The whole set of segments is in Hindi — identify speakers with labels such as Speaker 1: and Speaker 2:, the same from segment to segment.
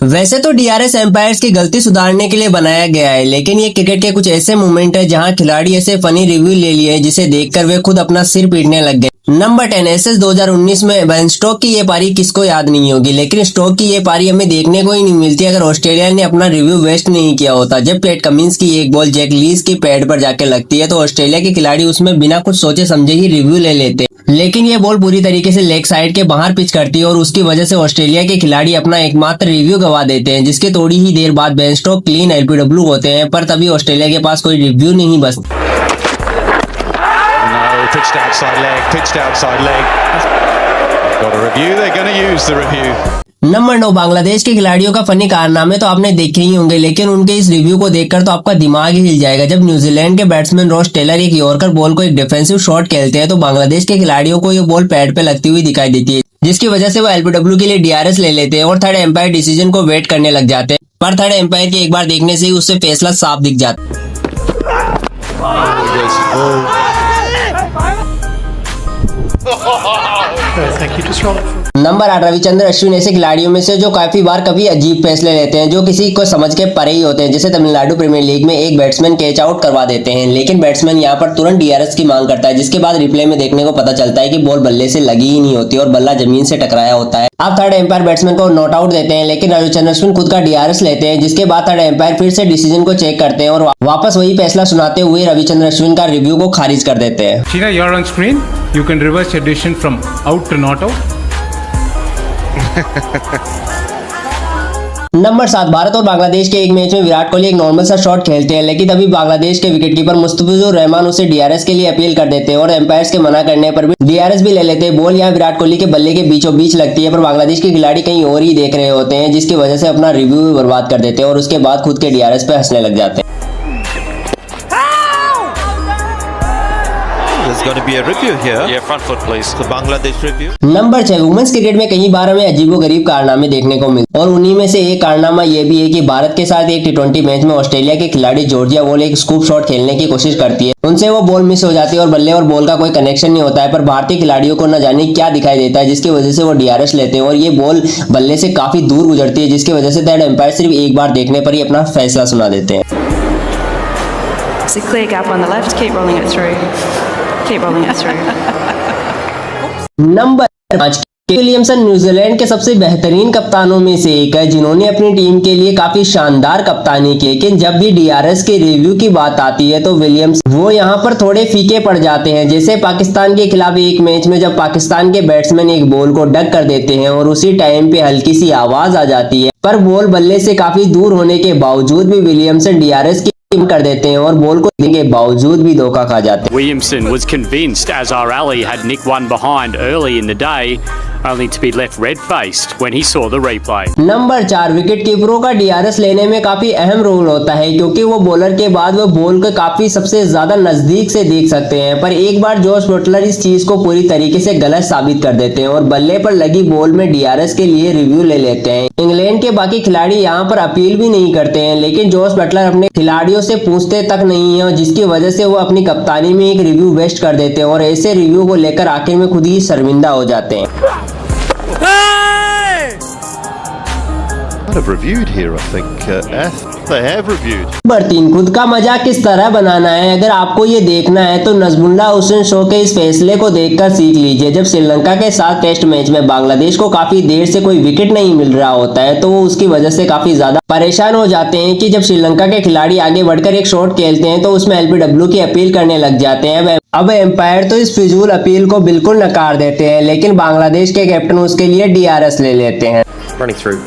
Speaker 1: वैसे तो डीआरएस एम्पायर्स की गलती सुधारने के लिए बनाया गया है, लेकिन ये क्रिकेट के कुछ ऐसे मोमेंट है जहां खिलाड़ी ऐसे फनी रिव्यू ले लिए जिसे देखकर वे खुद अपना सिर पीटने लग गए। नंबर 10 एसएस 2019 में बेन स्टोक्स की ये पारी किसको याद नहीं होगी, लेकिन स्टोक्स की ये पारी हमें देखने को ही नहीं मिलती अगर ऑस्ट्रेलिया ने अपना रिव्यू वेस्ट नहीं किया होता। जब पैट कमिंस की एक बॉल जैक लीज की पैड पर जाकर लगती है तो ऑस्ट्रेलिया के खिलाड़ी उसमें बिना कुछ सोचे समझे ही रिव्यू ले लेते, लेकिन ये बॉल पूरी तरीके से लेग साइड के बाहर पिच करती है और उसकी वजह से ऑस्ट्रेलिया के खिलाड़ी अपना एकमात्र रिव्यू गवा देते हैं, जिसके थोड़ी ही देर बाद बेन स्टोक्स क्लीन एलबीडब्ल्यू होते हैं। पर तभी ऑस्ट्रेलिया के पास कोई रिव्यू नहीं बचता।
Speaker 2: Pitched outside leg. Got a review, they're going to use the review.
Speaker 1: Number 9 Bangladesh के खिलाड़ियों का फनी कारनामे तो आपने देखे ही होंगे, लेकिन उनके इस रिव्यू को देखकर तो आपका दिमाग ही हिल जाएगा। जब न्यूजीलैंड के बैट्समैन रॉस टेलर एक यॉर्कर बॉल को एक डिफेंसिव शॉट खेलते हैं तो बांग्लादेश के खिलाड़ियों को ये बॉल पैड पे लगती हुई दिखाई देती है, जिसकी वजह से वो एलबीडब्ल्यू के लिए डीआरएस ले लेते हैं और थर्ड एम्पायर डिसीजन को वेट करने लग जाते हैं। पर थर्ड एम्पायर के एक बार देखने से ही उससे फैसला साफ दिख जाता है। नंबर 8 रविचंद्रन अश्विन ऐसे खिलाड़ियों में से जो काफी बार कभी अजीब फैसले लेते हैं जो किसी को समझ के परे ही होते हैं। जैसे तमिलनाडु प्रीमियर लीग में एक बैट्समैन कैच आउट करवा देते हैं, लेकिन बैट्समैन यहां पर तुरंत डीआरएस की मांग करता है, जिसके बाद रिप्ले में देखने को पता चलता है कि बॉल बल्ले से लगी ही नहीं होती और बल्ला जमीन से टकराया होता है। अब थर्ड एम्पायर बैट्समैन को नॉट आउट देते हैं, लेकिन रविचंद्रन अश्विन खुद का डीआरएस लेते हैं, जिसके बाद थर्ड एम्पायर फिर से डिसीजन को चेक करते हैं और वापस वही फैसला सुनाते हुए रविचंद्रन अश्विन का रिव्यू को खारिज कर देते हैं।
Speaker 3: Sheena, you're on screen. You can reverse your decision from out to not out.
Speaker 1: Number 7 Bharat और बांग्लादेश के एक मैच में विराट कोहली एक नॉर्मल सा शॉट खेलते हैं, लेकिन तभी बांग्लादेश के विकेटकीपर मुस्तफिजुर रहमान उसे डीआरएस के लिए अपील कर देते हैं और एम्पायर्स के मना करने पर भी डीआरएस भी ले लेते हैं। बॉल यहां विराट कोहली के बल्ले के बीचों बीच लगती है, पर बांग्लादेश के खिलाड़ी कहीं और ही देख रहे होते हैं, जिसकी वजह से अपना रिव्यू भी बर्बाद कर देते हैं और उसके बाद खुद के डीआरएस पे हंसने लग जाते हैं।
Speaker 4: There's going to be a review here. Yeah, front foot please. The Bangladesh review.
Speaker 1: Number 6 women's cricket में कई बार हमें अजीबोगरीब कारनामे देखने को मिलते और उन्हीं में से एक कारनामा ये भी है कि भारत के साथ एक टी20 मैच में ऑस्ट्रेलिया के खिलाड़ी जॉर्जिया बॉल एक स्कूप शॉट खेलने की कोशिश करती है। उनसे वो बॉल मिस हो जाती है और बल्ले और बॉल का कोई कनेक्शन नहीं होता है, पर भारतीय खिलाड़ियों को न जाने क्या दिखाई देता है, जिसकी वजह से वो डीआरएस लेते हैं और ये बॉल बल्ले से काफी दूर गुजरती है, जिसकी वजह से थर्ड एम्पायर सिर्फ एक बार देखने पर ही अपना फैसला सुना देते हैं।
Speaker 5: It's a clear gap on the left. Keep rolling it through. Keep rolling it through.
Speaker 1: Number 5 Williamson New Zealand के सबसे बेहतरीन कप्तानों में से एक है, जिन्होंने अपनी टीम के लिए काफी शानदार कप्तानी की, लेकिन जब भी डीआरएस के रिव्यू की बात आती है तो विलियम्स वो यहाँ पर थोड़े फीके पड़ जाते हैं। जैसे पाकिस्तान के खिलाफ एक मैच में जब पाकिस्तान के बैट्समैन एक बॉल को डक कर देते हैं और उसी टाइम पे हल्की सी आवाज आ जाती है, पर बॉल बल्ले से काफी दूर होने के बावजूद भी विलियमसन डीआरएस की कर देते हैं और बॉल को देने के बावजूद भी धोखा खा जाते हैं।
Speaker 6: Williamson was convinced Azhar Ali had nicked one behind early in the day, only to be left red-faced when he saw the replay.
Speaker 1: Number 4 wicket कीपरों का डीआरएस लेने में काफी अहम रोल होता है, क्योंकि वो बॉलर के बाद वो बॉल को काफी सबसे ज्यादा नजदीक से देख सकते हैं। पर एक बार जॉस बटलर इस चीज को पूरी तरीके से गलत साबित कर देते हैं और बल्ले पर लगी बॉल में डीआरएस के लिए रिव्यू ले लेते हैं। इंग्लैंड के बाकी खिलाड़ी यहाँ पर अपील भी नहीं करते हैं, लेकिन जॉस बटलर अपने खिलाड़ियों से पूछते तक नहीं है, जिसकी वजह से वो अपनी कप्तानी में एक रिव्यू वेस्ट कर देते हैं और ऐसे रिव्यू को लेकर आखिर में खुद ही शर्मिंदा हो जाते हैं।
Speaker 4: Have reviewed here, I think. They have reviewed.
Speaker 1: Number 3 खुद का मजाक किस तरह बनाना है। अगर आपको ये देखना है तो नजमुल्लाह हुसैन शो के इस फैसले को देखकर सीख लीजिए। जब श्रीलंका के साथ टेस्ट मैच में बांग्लादेश को काफी देर से कोई विकेट नहीं मिल रहा होता है तो वो उसकी वजह से काफी ज्यादा परेशान हो जाते हैं कि जब श्रीलंका के खिलाड़ी आगे बढ़कर एक शॉट खेलते हैं तो उसमें एलबीडब्ल्यू की अपील करने लग जाते हैं। अब एम्पायर तो इस फिजूल अपील को बिल्कुल नकार देते हैं, लेकिन बांग्लादेश के कैप्टन उसके लिए डीआरएस ले लेते हैं।
Speaker 7: Running through.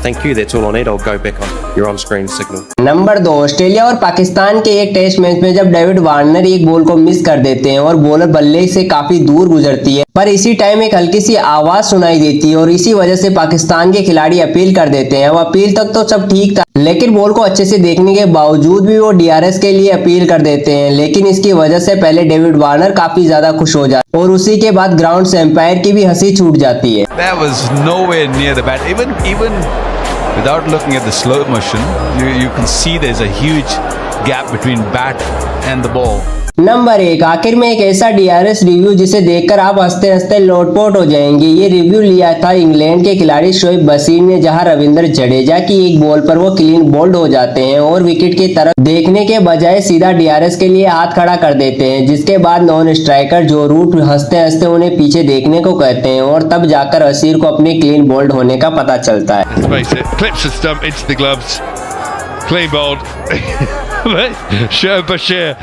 Speaker 7: Thank you. That's all I need. I'll go back on your on-screen signal.
Speaker 1: Number 2 Australia और पाकिस्तान के एक टेस्ट मैच में जब डेविड वार्नर एक बॉल को मिस कर देते हैं और बॉलर बल्ले से काफी दूर गुजरती है, पर इसी टाइम एक हल्की सी आवाज सुनाई देती है और इसी वजह से पाकिस्तान के खिलाड़ी अपील कर देते हैं। अब अपील तक तो सब ठीक था, लेकिन बॉल को अच्छे से देखने के बावजूद भी वो डीआरएस के लिए अपील कर देते हैं, लेकिन इसकी वजह से पहले डेविड वार्नर काफी ज्यादा खुश हो जाते और उसी के बाद ग्राउंड से एम्पायर की भी हंसी छूट जाती है।
Speaker 2: That was nowhere near the bat. Even without looking at the slow motion, you can see there's a huge gap between bat and the ball.
Speaker 1: Number 1, आखिर में एक ऐसा डीआरएस रिव्यू जिसे देखकर आप हंसते हंसते लोटपोट हो जाएंगे। ये रिव्यू लिया था इंग्लैंड के खिलाड़ी शोएब बशीर ने, जहां रविंद्र जडेजा की एक बॉल पर वो क्लीन बोल्ड हो जाते हैं और विकेट की तरफ देखने के बजाय सीधा डीआरएस के लिए हाथ खड़ा कर देते हैं, जिसके बाद नॉन स्ट्राइकर जो रूट हंसते हंसते उन्हें पीछे देखने को कहते हैं और तब जाकर बशीर को अपने क्लीन बोल्ड होने का पता चलता है।
Speaker 8: Let's face it, clips the stump into the gloves, clean bowled. Shoaib Bashir